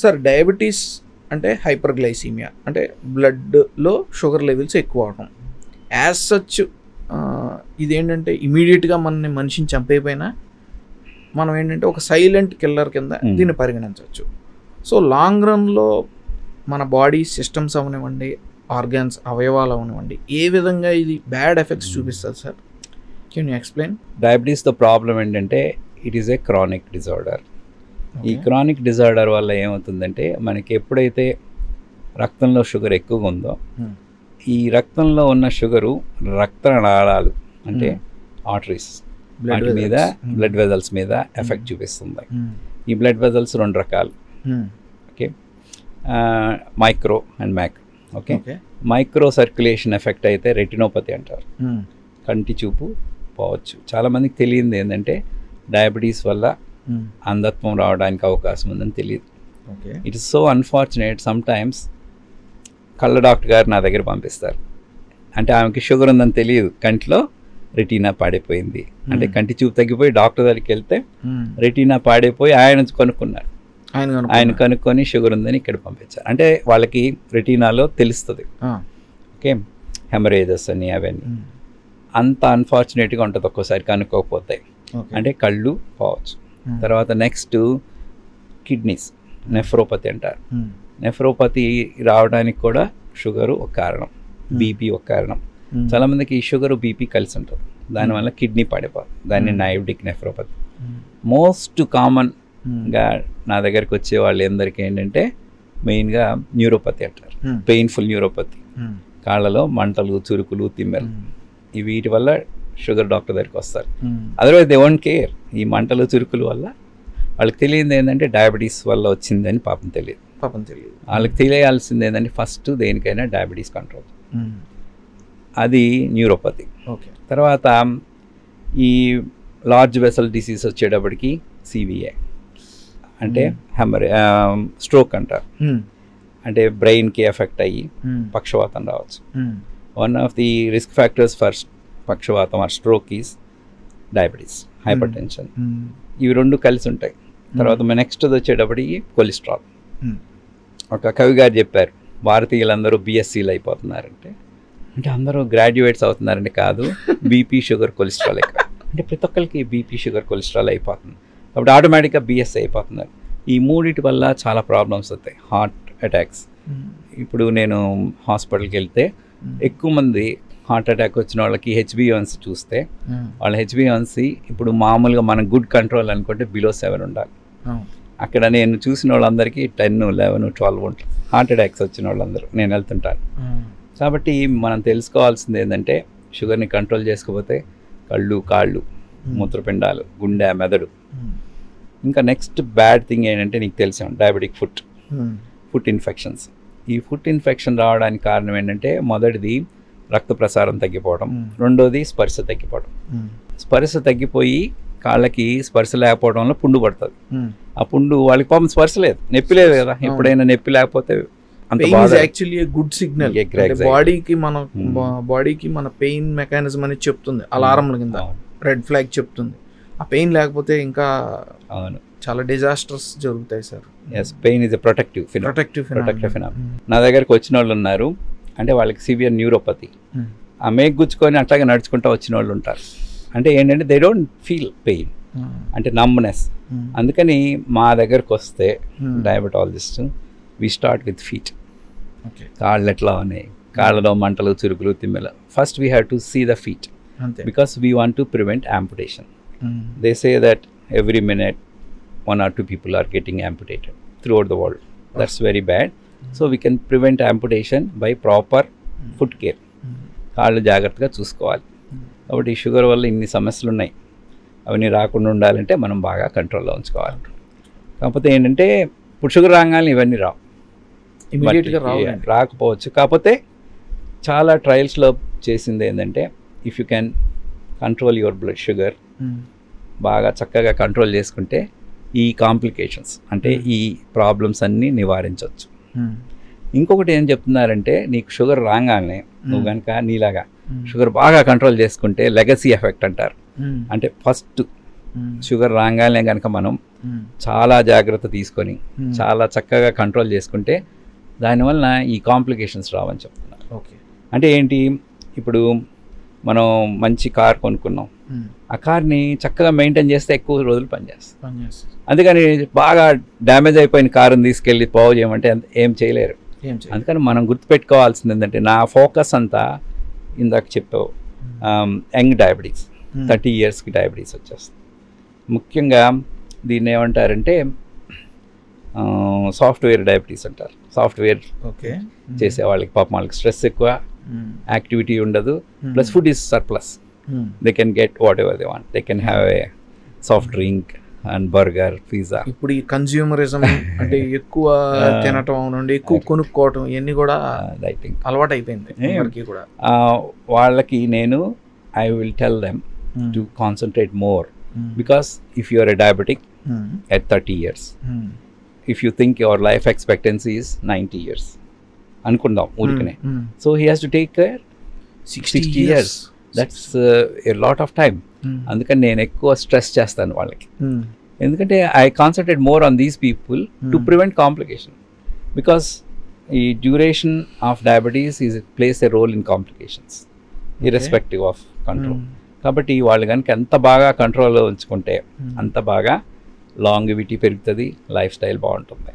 Sir diabetes అంటే hyperglycaemia అంటే బ్లడ్లో షుగర్ లెవెల్స్ ఎక్కువ అవడం. యాజ్ సచ్ ఇదేంటంటే ఇమీడియట్గా మనిషిని చంపైపోయినా మనం ఏంటంటే ఒక సైలెంట్ కిల్లర్ కింద దీన్ని పరిగణించవచ్చు. సో లాంగ్ రన్లో మన బాడీ సిస్టమ్స్ అవనివ్వండి, ఆర్గాన్స్ అవయవాలు అవనివ్వండి, ఏ విధంగా ఇది బ్యాడ్ ఎఫెక్ట్స్ చూపిస్తుంది సార్? Can you explain? డయాబెటీస్తో ప్రాబ్లం ఏంటంటే it is a chronic disorder. ఈ క్రానిక్ డిజార్డర్ వల్ల ఏమవుతుందంటే మనకి ఎప్పుడైతే రక్తంలో షుగర్ ఎక్కువగా ఉందో ఈ రక్తంలో ఉన్న షుగరు రక్తనాళాలు అంటే ఆర్టరీస్ వాటి మీద బ్లడ్ వెజల్స్ మీద ఎఫెక్ట్ చూపిస్తుంది. ఈ బ్లడ్ వెజల్స్ రెండు రకాలు, okay, micro and macro. Okay, micro circulation effect అయితే రెటినోపతి అంటారు, కంటి చూపు పోవచ్చు. చాలామందికి తెలియదు ఏంటంటే డయాబెటీస్ వల్ల అంధత్వం రావడానికి అవకాశం ఉందని తెలియదు. It is so unfortunate. Sometimes కళ్ళ డాక్టర్ గారు నా దగ్గర పంపిస్తారు, అంటే ఆమెకి షుగర్ ఉందని తెలియదు, కంటిలో రెటీనా పాడైపోయింది అంటే కంటి చూపు తగ్గిపోయి డాక్టర్ దగ్గరికి వెళ్తే రెటీనా పాడైపోయి ఆయన కనుక్కున్నారు, ఆయన కనుక్కొని షుగర్ ఉందని ఇక్కడ పంపించారు. అంటే వాళ్ళకి రెటీనాలో తెలుస్తుంది, ఓకే, హెమరేజెస్ అని అవన్నీ. అంత అన్ఫార్చునేట్గా ఉంటుంది ఒక్కోసారి కనుక్కోకపోతే, అంటే కళ్ళు పోవచ్చు. తర్వాత నెక్స్ట్ కిడ్నీస్, నెఫ్రోపతి అంటారు. నెఫ్రోపతి రావడానికి కూడా షుగరు ఒక కారణం, బీపీ ఒక కారణం. చాలామందికి ఈ షుగరు బీపీ కలిసి ఉంటుంది, దానివల్ల కిడ్నీ పాడైపోతుంది, దాన్ని డయాబెటిక్ నెఫ్రోపతి. మోస్ట్ కామన్గా నా దగ్గరికి వచ్చే వాళ్ళు అందరికీ ఏంటంటే మెయిన్గా న్యూరోపతి అంటారు, పెయిన్ఫుల్ న్యూరోపతి, కాళ్ళలో మంటలు, చురుకులు, తిమ్మెలు. వీటి వల్ల షుగర్ డాక్టర్ దగ్గరికి వస్తారు. Otherwise they won't care. ఈ మంటలు, చురుకుల వల్ల వాళ్ళకి తెలియదు ఏంటంటే డయాబెటీస్ వల్ల వచ్చిందని పాపం తెలియదు. వాళ్ళకి తెలియాల్సింది ఏంటంటే ఫస్ట్ దేనికైనా డయాబెటీస్ కంట్రోల్, అది న్యూరోపతి. తర్వాత ఈ లార్జ్ వెసల్ డిసీజ్ వచ్చేటప్పటికి సివిఏ అంటే స్ట్రోక్ అంటారు, అంటే బ్రెయిన్కి ఎఫెక్ట్ అయ్యి పక్షవాతం రావచ్చు. One of the risk factors for పక్షవాతం or stroke is diabetes, hypertension. ఇవి రెండు కలిసి ఉంటాయి. తర్వాత నెక్స్ట్ వచ్చేటప్పటికి కొలెస్ట్రాల్. ఒక కవి గారు చెప్పారు, భారతీయులందరూ బిఎస్సీలు అయిపోతున్నారంటే, అంటే అందరూ గ్రాడ్యుయేట్స్ అవుతున్నారంటే కాదు, బీపీ, షుగర్, కొలెస్ట్రాల్ ఎక్కువ. అంటే ప్రతి ఒక్కరికి బీపీ, షుగర్, కొలెస్ట్రాల్ అయిపోతుంది కాబట్టి ఆటోమేటిక్గా బిఎస్సీ అయిపోతున్నారు. ఈ మూడిటి వల్ల చాలా ప్రాబ్లమ్స్ వస్తాయి, హార్ట్ అటాక్స్. ఇప్పుడు నేను హాస్పిటల్కి వెళ్తే ఎక్కువ మంది హార్ట్ అటాక్ వచ్చిన వాళ్ళకి హెచ్బిఎన్సీ చూస్తే వాళ్ళ హెచ్బిఎన్సీ ఇప్పుడు మామూలుగా మన గుడ్ కంట్రోల్ అనుకుంటే బిలో 7 ఉండాలి. అక్కడ నేను చూసిన వాళ్ళందరికీ 10, 11, 12 ఉంటుంది హార్ట్ అటాక్స్ వచ్చిన వాళ్ళందరూ. నేను వెళ్తుంటాను కాబట్టి మనం తెలుసుకోవాల్సింది ఏంటంటే షుగర్ని కంట్రోల్ చేసుకోకపోతే కళ్ళు, కాళ్ళు, మూత్రపిండాలు, గుండె, మెదడు. ఇంకా నెక్స్ట్ బ్యాడ్ థింగ్ ఏంటంటే నీకు తెలిసాం డయాబెటిక్ ఫుట్ ఇన్ఫెక్షన్స్. ఈ ఫుట్ ఇన్ఫెక్షన్ రావడానికి కారణం ఏంటంటే మొదటిది రక్త ప్రసారం తగ్గిపోవడం, రెండోది స్పర్శ తగ్గిపోవడం. స్పర్శ తగ్గిపోయి కాళ్ళకి స్పర్శ లేకపోవడం వల్ల పుండు పడుతుంది. ఆ పుండు వాళ్ళకి పాపం స్పర్శ లేదు, నొప్పి లేదు కదా. ఎప్పుడైనా నొప్పి లేకపోతే యాక్చువల్లీ గుడ్ సిగ్నల్ బాడీకి మన పెయిన్ మెకానిజం అనేది చెప్తుంది, అలారంల కింద రెడ్ ఫ్లాగ్ చెప్తుంది. ఆ పెయిన్ లేకపోతే ఇంకా చాలా డిజాస్టర్స్ జరుగుతాయి sir. Pain is a protective phenomena. నా దగ్గరకు వచ్చిన వాళ్ళు ఉన్నారు, అంటే వాళ్ళకి సివియర్ న్యూరోపతి, ఆ మేక్ గుచ్చుకొని అట్లాగే నడుచుకుంటూ వచ్చిన వాళ్ళు ఉంటారు. అంటే ఏంటంటే దే డోంట్ ఫీల్ పెయిన్, అంటే నమ్నెస్. అందుకని మా దగ్గరకు వస్తే diabetologist we start with feet. కాళ్ళు ఎట్లా ఉన్నాయి, కాళ్ళలో మంటలు, చురుకులు, తిమ్మెల. First we have to see the feet because we want to prevent amputation. They say that every minute 1 or 2 people are getting amputated throughout the world. That's very bad. So we can prevent amputation by proper foot care. కాళ్ళు జాగ్రత్తగా చూసుకోవాలి. కాబట్టి ఈ sugar వల్ల ఇన్ని సమస్యలు ఉన్నాయి, అవన్నీ రాకుండా ఉండాలంటే మనం బాగా కంట్రోల్లో ఉంచుకోవాలి. కాకపోతే ఏంటంటే ఇప్పుడు షుగర్ రాగానే ఇవన్నీ రాకపోవచ్చు. కాకపోతే చాలా ట్రయల్స్లో చేసింది ఏంటంటే if you can control your blood sugar, బాగా చక్కగా కంట్రోల్ చేసుకుంటే ఈ కాంప్లికేషన్స్ అంటే ఈ ప్రాబ్లమ్స్ అన్నీ నివారించవచ్చు. ఇంకొకటి ఏం చెప్తున్నారంటే నీకు షుగర్ రాగానే నువ్వు కనుక నీలాగా షుగర్ బాగా కంట్రోల్ చేసుకుంటే లెగసీ ఎఫెక్ట్ అంటారు. అంటే ఫస్ట్ షుగర్ రాగానే కనుక మనం చాలా జాగ్రత్త తీసుకొని చాలా చక్కగా కంట్రోల్ చేసుకుంటే దానివల్ల ఈ కాంప్లికేషన్స్ రావని చెప్తున్నారు. ఓకే. అంటే ఏంటి, ఇప్పుడు మనం మంచి కార్ కొనుక్కున్నాం, ఆ కార్ని చక్కగా మెయింటైన్ చేస్తే ఎక్కువ రోజులు పనిచేస్తుంది. అందుకని బాగా డ్యామేజ్ అయిపోయిన కారుని తీసుకెళ్ళి బాగు చేయమంటే ఏం చేయలేరు. అందుకని మనం గుర్తుపెట్టుకోవాల్సింది ఏంటంటే, నా ఫోకస్ అంతా ఇందాక చెప్పావు యంగ్ డయాబెటీస్, 30 yearsకి డయాబెటీస్ వచ్చేస్తుంది. ముఖ్యంగా దీన్ని ఏమంటారంటే సాఫ్ట్వేర్ డయాబెటీస్ అంటారు. సాఫ్ట్వేర్ చేసే వాళ్ళకి పాపం వాళ్ళకి స్ట్రెస్ ఎక్కువ, యాక్టివిటీ ఉండదు, plus food is surplus. They can get what ever they want, they can have a soft drink and burger, pizza. ఇప్పుడు ఈ కన్స్యూమరిజం అంటే ఎక్కువ తినటం నుండి ఎక్కువ కొనుక్కోవటం ఇవన్నీ కూడా అలవాటు అయిపోయింది కూడా. వాళ్ళకి నేను I will tell them to concentrate more, because if you are a diabetic at 30 years, if you think your life expectancy is 90 years అనుకుందాం ఊరికనే, so he has to take care 60 years. That's a lot of time. అందుకని నేను ఎక్కువ stress చేస్తాను వాళ్ళకి, ఎందుకంటే I concentrate more on these people to prevent complication, because ఈ duration of diabetes is plays a role in complications irrespective of control. కాబట్టి వాళ్ళు కనుక ఎంత బాగా కంట్రోల్లో ఉంచుకుంటే అంత బాగా లాంగివిటీ పెరుగుతుంది, లైఫ్ స్టైల్ బాగుంటుంది.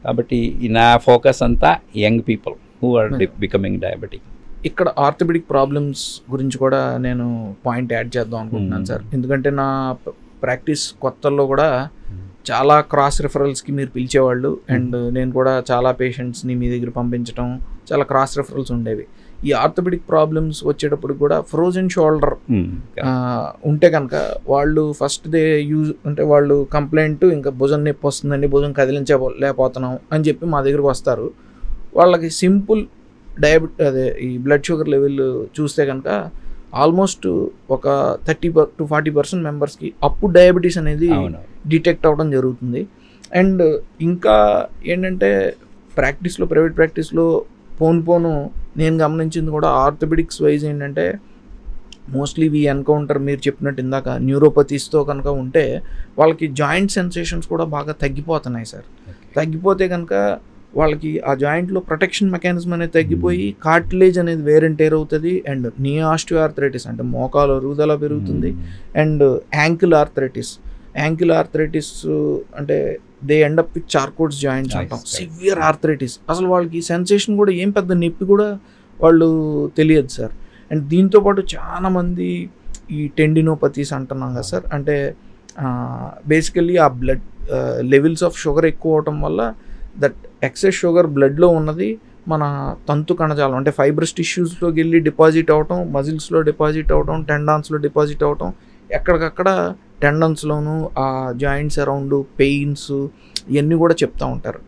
కాబట్టి నా ఫోకస్ అంతా young people who are becoming diabetic. ఇక్కడ ఆర్థోపెడిక్ ప్రాబ్లమ్స్ గురించి కూడా నేను పాయింట్ యాడ్ చేద్దాం అనుకుంటున్నాను సార్. ఎందుకంటే నా ప్రాక్టీస్ కొత్తల్లో కూడా చాలా క్రాస్ రిఫరల్స్కి మీరు పిలిచేవాళ్ళు, అండ్ నేను కూడా చాలా పేషెంట్స్ని మీ దగ్గర పంపించడం, చాలా క్రాస్ రిఫరల్స్ ఉండేవి. ఈ ఆర్థోపెడిక్ ప్రాబ్లమ్స్ వచ్చేటప్పుడు కూడా ఫ్రోజన్ షోల్డర్ ఉంటే కనుక వాళ్ళు ఫస్ట్ దే యూజ్ అంటే వాళ్ళు కంప్లైంట్ ఇంకా భుజం నొప్పి వస్తుందండి, భుజం కదిలించలేకపోతున్నాం అని చెప్పి మా దగ్గరకు వస్తారు. వాళ్ళకి సింపుల్ అదే ఈ బ్లడ్ షుగర్ లెవెల్ చూస్తే కనుక ఆల్మోస్ట్ ఒక 30 to 40% మెంబర్స్కి అప్పుడు డయాబెటీస్ అనేది డిటెక్ట్ అవ్వడం జరుగుతుంది. అండ్ ఇంకా ఏంటంటే ప్రాక్టీస్లో, ప్రైవేట్ ప్రాక్టీస్లో పోను నేను గమనించింది కూడా ఆర్థోపెడిక్స్ వైజ్ ఏంటంటే మోస్ట్లీ వీ ఎన్కౌంటర్ మీరు చెప్పినట్టు ఇందాక న్యూరోపతీస్తో కనుక ఉంటే వాళ్ళకి జాయింట్ సెన్సేషన్స్ కూడా బాగా తగ్గిపోతున్నాయి సార్. తగ్గిపోతే కనుక వాళ్ళకి ఆ జాయింట్లో ప్రొటెక్షన్ మెకానిజం అనేది తగ్గిపోయి కార్టిలేజ్ అనేది వేర్ అండ్ టేర్ అవుతుంది, అండ్ నీ ఆస్టియోఆర్థరైటిస్ అంటే మోకాలు అరుగుదల పెరుగుతుంది, అండ్ యాంకిల్ ఆర్థరైటిస్ అంటే they end up with Charcot's joints అంటాం, సివియర్ ఆర్థరైటిస్. అసలు వాళ్ళకి సెన్సేషన్ కూడా ఏం పెద్ద నొప్పి కూడా వాళ్ళు తెలియదు సార్. అండ్ దీంతోపాటు చాలామంది ఈ టెండినోపతీస్ అంటున్నాం కదా సార్, అంటే బేసికల్లీ ఆ బ్లడ్ లెవెల్స్ ఆఫ్ షుగర్ ఎక్కువ అవటం వల్ల దట్ ఎక్సెస్ షుగర్ బ్లడ్లో ఉన్నది మన తంతు కణజాలం అంటే ఫైబ్రస్ టిష్యూస్లోకి వెళ్ళి డిపాజిట్ అవటం, మజిల్స్లో డిపాజిట్ అవటం, టెండాన్స్లో డిపాజిట్ అవటం, ఎక్కడికక్కడ టెండన్స్లోను ఆ జాయింట్స్ అరౌండ్ పెయిన్స్ ఇవన్నీ కూడా చెప్తూ ఉంటారు.